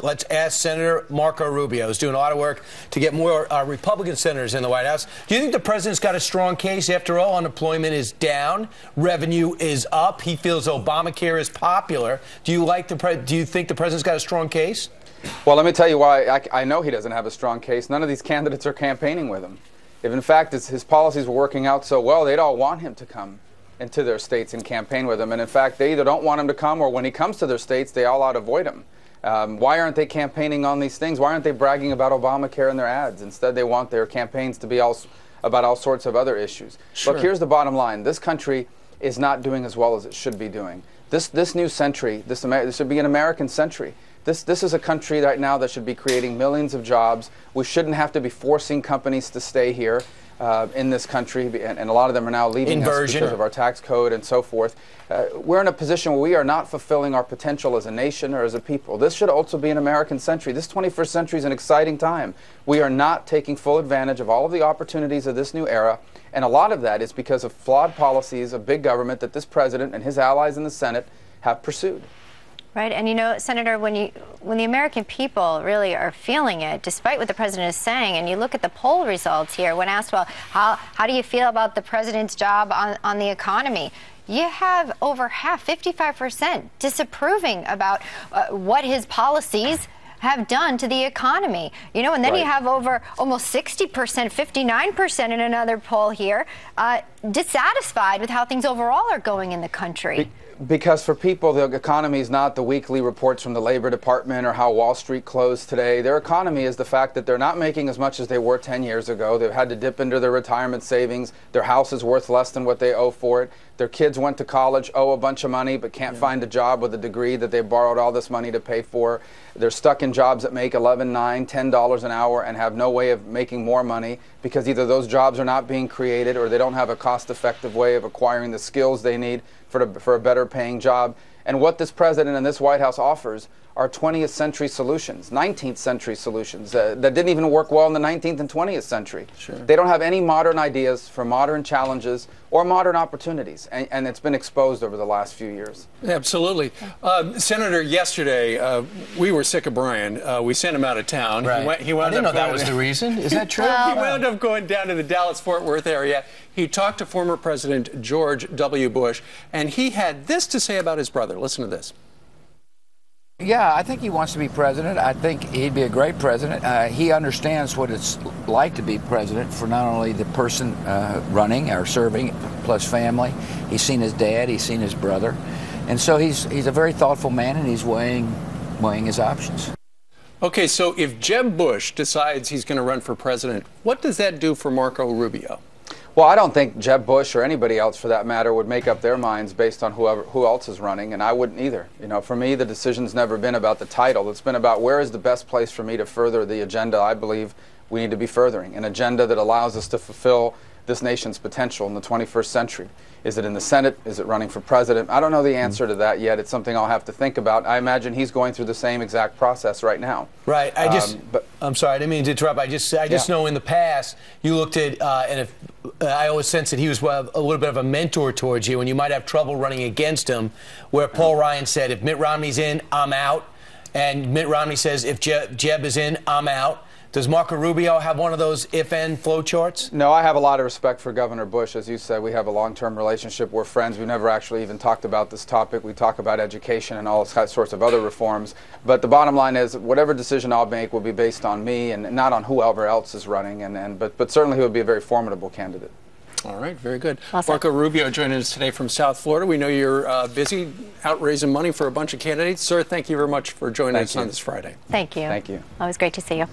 Let's ask Senator Marco Rubio, who's doing a lot of work to get more Republican senators in the White House. Do you think the president's got a strong case? After all, unemployment is down, revenue is up. He feels Obamacare is popular. Do you think the president's got a strong case? Well, let me tell you why I know he doesn't have a strong case. None of these candidates are campaigning with him. If, in fact, his policies were working out so well, they'd all want him to come into their states and campaign with him. And, in fact, they either don't want him to come, or when he comes to their states, they all out avoid him. Why aren't they campaigning on these things? Why aren't they bragging about Obamacare in their ads? Instead, they want their campaigns to be about all sorts of other issues. Sure. Look, here's the bottom line. This country is not doing as well as it should be doing. This new century, this should be an American century. This is a country right now that should be creating millions of jobs. We shouldn't have to be forcing companies to stay here in this country, and a lot of them are now leaving us because of our tax code and so forth. We're in a position where we are not fulfilling our potential as a nation or as a people. This should also be an American century. This 21st century is an exciting time. We are not taking full advantage of all of the opportunities of this new era, and a lot of that is because of flawed policies of big government that this president and his allies in the Senate have pursued. Right, and you know, Senator, when the American people really are feeling it, despite what the president is saying, and you look at the poll results here, when asked, well, how do you feel about the president's job on the economy? You have over half, 55%, disapproving about what his policies have done to the economy. You know, and then you have over almost 60%, 59% in another poll here, dissatisfied with how things overall are going in the country. Because for people, the economy is not the weekly reports from the Labor Department or how Wall Street closed today. Their economy is the fact that they're not making as much as they were 10 years ago. They've had to dip into their retirement savings. Their house is worth less than what they owe for it. Their kids went to college, owe a bunch of money, but can't find a job with a degree that they borrowed all this money to pay for. They're stuck in jobs that make $11, $9, $10 an hour and have no way of making more money because either those jobs are not being created or they don't have a cost-effective way of acquiring the skills they need for a better paying job. And what this president and this White House offers are 20th century solutions, 19th century solutions that didn't even work well in the 19th and 20th century. Sure. They don't have any modern ideas for modern challenges or modern opportunities, and it's been exposed over the last few years. Absolutely. Senator, yesterday, we were sick of Brian. We sent him out of town. Right. He wound I didn't up know that was the reason. Is that true? He wound up going down to the Dallas-Fort Worth area. He talked to former President George W. Bush, and he had this to say about his brother. Listen to this. Yeah, I think he wants to be president. I think he'd be a great president. He understands what it's like to be president for not only the person running or serving, plus family. He's seen his dad, he's seen his brother. And so he's a very thoughtful man, and he's weighing his options. Okay, so if Jeb Bush decides he's going to run for president, what does that do for Marco Rubio? Well, I don't think Jeb Bush or anybody else, for that matter, would make up their minds based on who else is running, and I wouldn't either. You know, for me, the decision's never been about the title. It's been about where is the best place for me to further the agenda I believe we need to be furthering, an agenda that allows us to fulfill this nation's potential in the 21st century. Is it in the Senate? Is it running for president? I don't know the answer to that yet. It's something I'll have to think about. I imagine he's going through the same exact process right now. Right. I'm sorry, I didn't mean to interrupt. I just know in the past you looked at, and if I always sensed that he was a little bit of a mentor towards you, and you might have trouble running against him, where Paul Ryan said, if Mitt Romney's in, I'm out. And Mitt Romney says, if Jeb is in, I'm out. Does Marco Rubio have one of those if-and flow charts? No, I have a lot of respect for Governor Bush. As you said, we have a long-term relationship. We're friends. We've never actually even talked about this topic. We talk about education and all sorts of other reforms. But the bottom line is, whatever decision I'll make will be based on me and not on whoever else is running. But certainly he would be a very formidable candidate. All right, very good. Awesome. Marco Rubio joining us today from South Florida. We know you're busy out raising money for a bunch of candidates. Sir, thank you very much for joining us on this Friday. Thank you. Thank you. Always great to see you.